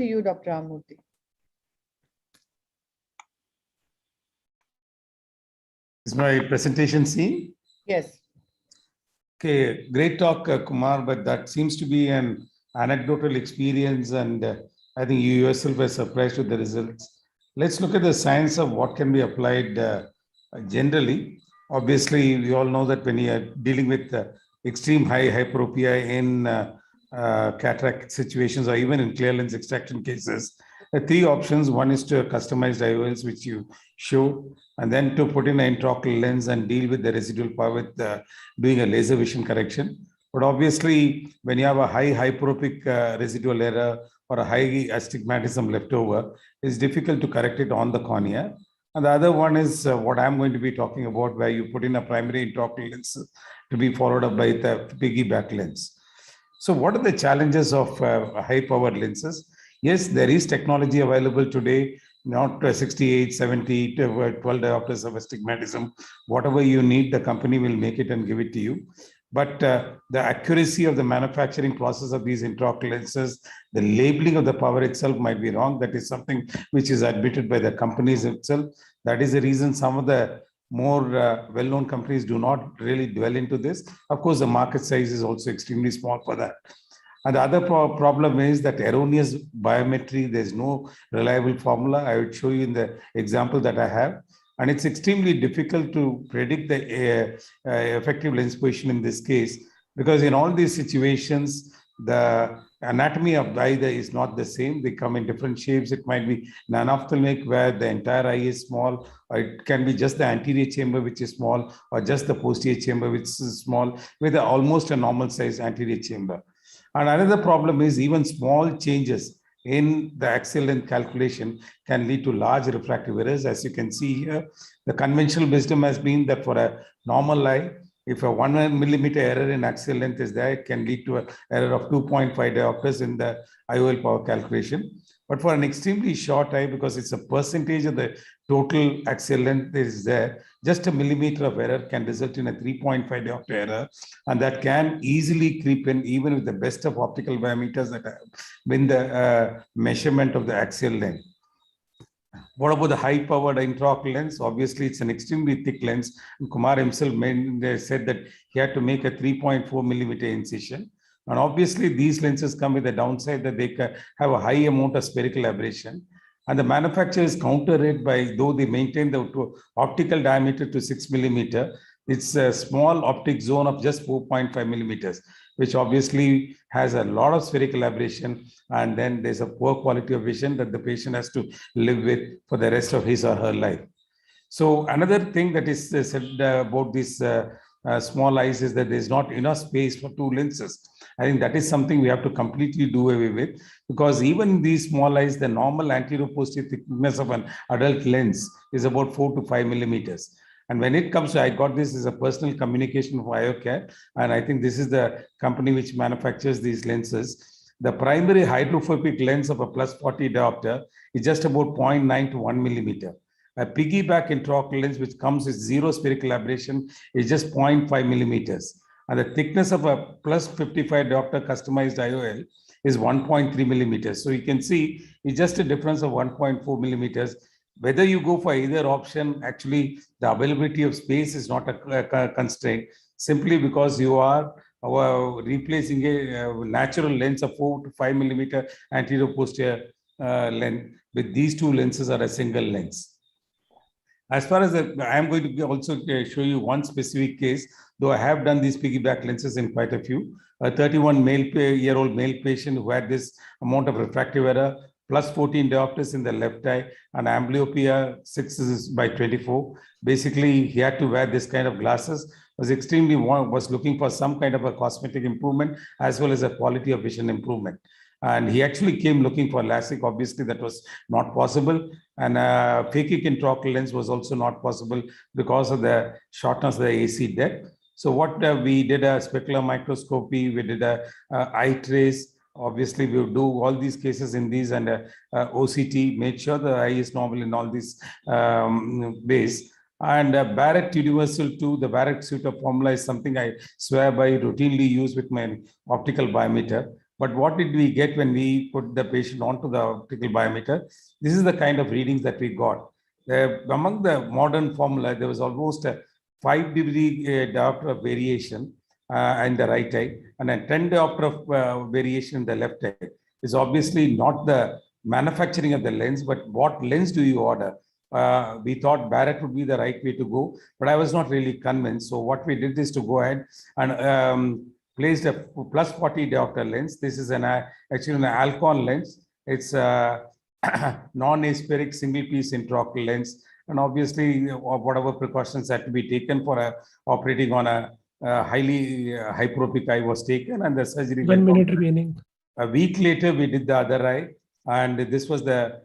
to you, Dr. Ramamurthy. Is my presentation seen? Yes. Okay, great talk, Kumar, but that seems to be an anecdotal experience, and I think you yourself were surprised with the results. Let's look at the science of what can be applied generally. Obviously, we all know that when you are dealing with extreme high hyperopia in cataract situations or even in clear lens extraction cases, three options. One is to customize IOLs, which you showed, and then to put in an intraocular lens and deal with the residual power with doing a laser vision correction. But obviously, when you have a high hyperopic residual error or a high astigmatism left over, it's difficult to correct it on the cornea. And the other one is what I'm going to be talking about, where you put in a primary intraocular lens to be followed up by the piggyback lens. So what are the challenges of high-powered lenses? Yes, there is technology available today, not 68, 70, 12 diopters of astigmatism. Whatever you need, the company will make it and give it to you. But the accuracy of the manufacturing process of these intraocular lenses, the labeling of the power itself might be wrong. That is something which is admitted by the companies itself. That is the reason some of the more well-known companies do not really dwell into this. Of course, the market size is also extremely small for that. And the other problem is that erroneous biometry, there's no reliable formula. I would show you in the example that I have. And it's extremely difficult to predict the effective lens position in this case, because in all these situations, the anatomy of either is not the same. They come in different shapes. It might be non-ophthalmic, where the entire eye is small, or it can be just the anterior chamber, which is small, or just the posterior chamber, which is small, with almost a normal size anterior chamber. And another problem is even small changes in the axial length calculation can lead to large refractive errors. As you can see here, the conventional wisdom has been that for a normal eye, if a 1 millimeter error in axial length is there, it can lead to an error of 2.5 diopters in the IOL power calculation. But for an extremely short eye, because it's a percentage of the total axial length is there, just a millimeter of error can result in a 3.5 diopter error. And that can easily creep in even with the best of optical biometers that have been the measurement of the axial length. What about the high-powered intraocular lens? Obviously, it's an extremely thick lens. And Kumar himself said that he had to make a 3.4 millimeter incision. And obviously, these lenses come with the downside that they have a high amount of spherical aberration. And the manufacturers counter it by, though they maintain the optical diameter to 6 millimeter, it's a small optic zone of just 4.5 millimeters, which obviously has a lot of spherical aberration. And then there's a poor quality of vision that the patient has to live with for the rest of his or her life. So another thing that is said about these small eyes is that there's not enough space for two lenses. I think that is something we have to completely do away with, because even these small eyes, the normal anterior posterior thickness of an adult lens is about 4 to 5 millimeters. And when it comes to, I got this as a personal communication from IOCare, and I think this is the company which manufactures these lenses. The primary hydrophobic lens of a plus 40 diopter is just about 0.9 to 1 millimeter. A piggyback intraocular lens, which comes with zero spherical aberration, is just 0.5 millimeters. And the thickness of a plus 55 diopter customized IOL is 1.3 millimeters. So you can see it's just a difference of 1.4 millimeters. Whether you go for either option, actually the availability of space is not a constraint, simply because you are replacing a natural lens of 4 to 5 millimeter anterior posterior lens with these two lenses are a single lens. As far as I am going to also show you one specific case, though I have done these piggyback lenses in quite a few. A 31-year-old male patient who had this amount of refractive error, plus 14 diopters in the left eye, and amblyopia 6/24. Basically, he had to wear this kind of glasses, was looking for some kind of a cosmetic improvement as well as a quality of vision improvement. And he actually came looking for LASIK. Obviously, that was not possible. And phakic intraocular lens was also not possible because of the shortness of the AC depth. So what we did a specular microscopy, we did a eye trace. Obviously, we would do all these cases in these and OCT, made sure the eye is normal in all these ways. And Barrett Universal 2, the Barrett suite of formula is something I swear by, routinely use with my optical biometer. But what did we get when we put the patient onto the optical biometer? This is the kind of readings that we got. Among the modern formula, there was almost a 5-degree diopter of variation in the right eye and a 10 diopter of variation in the left eye. Is obviously not the manufacturing of the lens, but what lens do you order? We thought Barrett would be the right way to go, but I was not really convinced. So what we did is to go ahead and placed a plus 40 diopter lens. This is actually an Alcon lens. It's a non-aspheric single piece intraocular lens. And obviously, whatever precautions had to be taken for operating on a highly hyperopic eye was taken, and the surgery. 1 minute remaining. A week later, we did the other eye, and this was the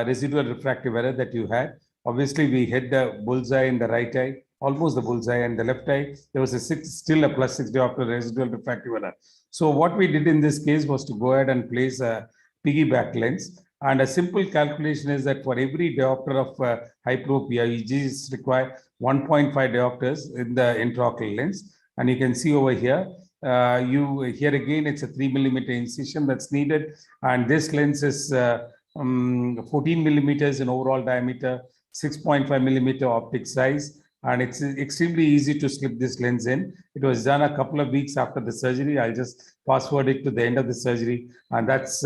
residual refractive error that you had. Obviously, we hit the bullseye in the right eye, almost the bullseye, and the left eye, there was still a plus 6 diopter residual refractive error. So what we did in this case was to go ahead and place a piggyback lens. And a simple calculation is that for every diopter of hyperopia, you just require 1.5 diopters in the intraocular lens. And you can see over here, here again, it's a 3 millimeter incision that's needed. And this lens is 14 millimeters in overall diameter, 6.5 millimeter optic size. And it's extremely easy to slip this lens in. It was done a couple of weeks after the surgery. I'll just fast forward it to the end of the surgery. And that's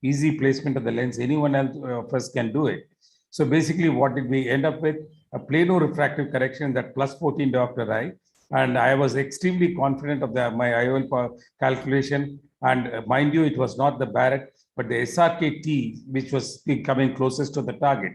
easy placement of the lens. Anyone else of us can do it. So basically, what did we end up with? A plano refractive correction that plus 14 diopter eye. And I was extremely confident of my IOL calculation. And mind you, it was not the Barrett, but the SRK-T, which was coming closest to the target.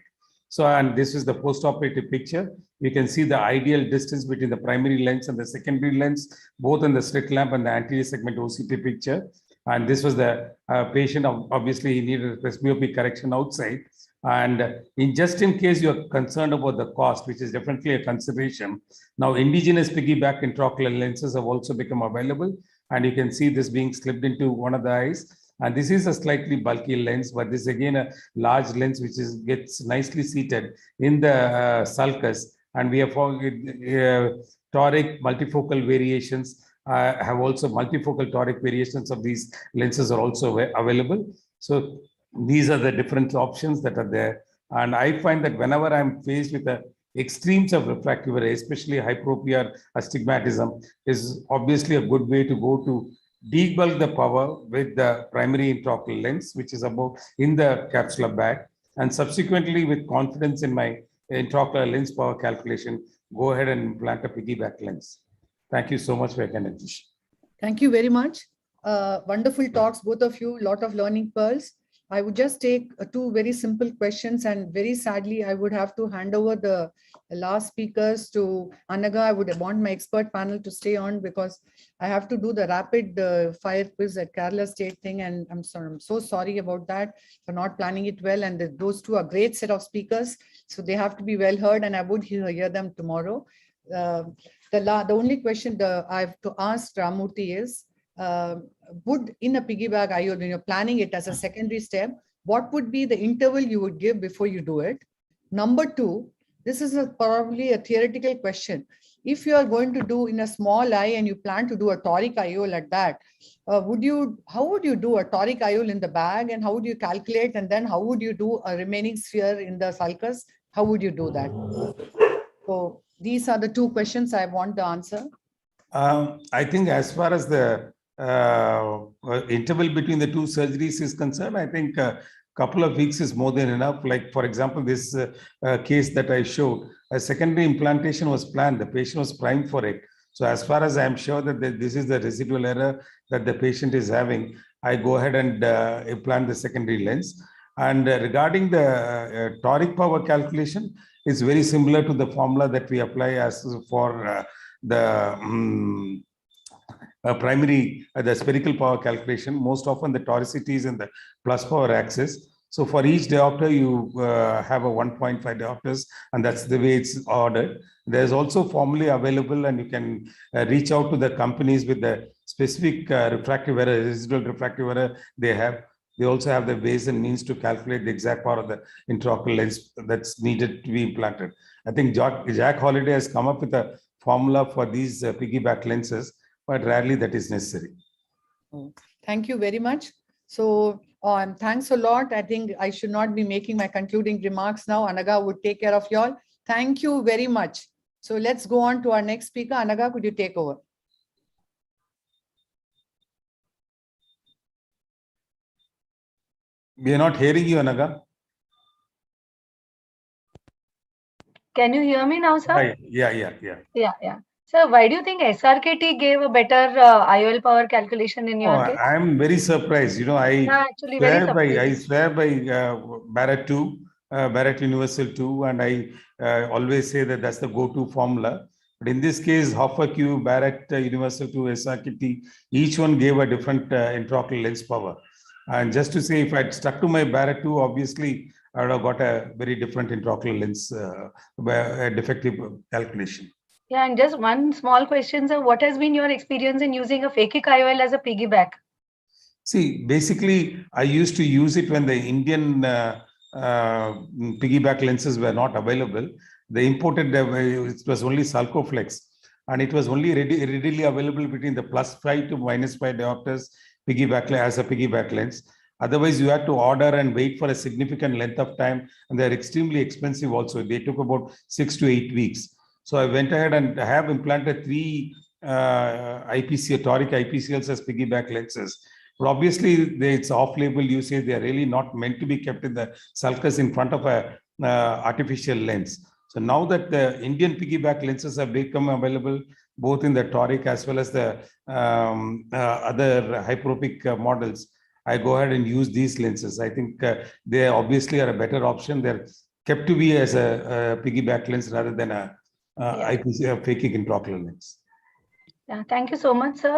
So, and this is the post-operative picture. You can see the ideal distance between the primary lens and the secondary lens, both in the slit lamp and the anterior segment OCT picture. And this was the patient, obviously he needed a presbyopic correction outside. And just in case you're concerned about the cost, which is definitely a consideration, now indigenous piggyback intraocular lenses have also become available. And you can see this being slipped into one of the eyes. And this is a slightly bulky lens, but this is again a large lens which gets nicely seated in the sulcus. And we have found toric multifocal variations have also multifocal toric variations of these lenses are also available. So these are the different options that are there. And I find that whenever I'm faced with the extremes of refractive error, especially hyperopia or astigmatism, is obviously a good way to go to debulk the power with the primary intraocular lens, which is about in the capsular bag, and subsequently with confidence in my intraocular lens power calculation, go ahead and implant a piggyback lens. Thank you so much for your kind attention. Thank you very much. Wonderful talks, both of you, lot of learning pearls. I would just take two very simple questions, and very sadly, I would have to hand over the last speakers to Anaga. I would want my expert panel to stay on because I have to do the rapid fire quiz at Kerala State thing, and I'm so sorry about that for not planning it well. And those two are great set of speakers, so they have to be well heard, and I would hear them tomorrow. The only question I have to ask Ramurthy is, would in a piggyback IOL, when you're planning it as a secondary step, what would be the interval you would give before you do it? Number two, this is probably a theoretical question. If you are going to do in a small eye and you plan to do a toric IOL at that, how would you do a toric IOL in the bag, and how would you calculate, and then how would you do a remaining sphere in the sulcus? How would you do that? So these are the two questions I want to answer. I think as far as the interval between the two surgeries is concerned, I think a couple of weeks is more than enough. Like, for example, this case that I showed, a secondary implantation was planned. The patient was primed for it. So as far as I'm sure that this is the residual error that the patient is having, I go ahead and implant the secondary lens. And regarding the toric power calculation, it's very similar to the formula that we apply as for the primary, the spherical power calculation. Most often the toricity is in the plus power axis. So for each diopter, you have a 1.5 diopters, and that's the way it's ordered. There's also formulae available, and you can reach out to the companies with the specific refractive error, residual refractive error they have. They also have the ways and means to calculate the exact power of the intraocular lens that's needed to be implanted. I think Jack Holiday has come up with a formula for these piggyback lenses, but rarely that is necessary. Thank you very much. So thanks a lot. I think I should not be making my concluding remarks now. Anaga would take care of y'all. Thank you very much. So let's go on to our next speaker. Anaga, could you take over? We are not hearing you, Anaga. Can you hear me now, sir? Right. Yeah. Sir, why do you think SRKT gave a better IOL power calculation in your case? I'm very surprised. Yeah, actually very I surprised. swear by Barrett 2, Barrett Universal 2, and I always say that that's the go-to formula. But in this case, Hoffa Q, Barrett Universal 2, SRKT, each one gave a different intraocular lens power. And just to say, if I'd stuck to my Barrett 2, obviously, I would have got a very different intraocular lens, defective calculation. Yeah, and just one small question, sir. What has been your experience in using a phakic IOL as a piggyback? See, basically, I used to use it when the Indian piggyback lenses were not available. They imported, it was only Salcoflex, and it was only readily available between the +5 to -5 diopters piggyback as a piggyback lens. Otherwise, you had to order and wait for a significant length of time, and they're extremely expensive also. They took about 6 to 8 weeks. So I went ahead and have implanted 3 toric IPCLs as piggyback lenses. But obviously, it's off-label usage. They are really not meant to be kept in the sulcus in front of a artificial lens. So now that the Indian piggyback lenses have become available, both in the toric as well as the other hyperopic models, I go ahead and use these lenses. I think they obviously are a better option. They're kept to be as a piggyback lens rather than a IPC, a phakic intraocular lens. Yeah, thank you so much, sir.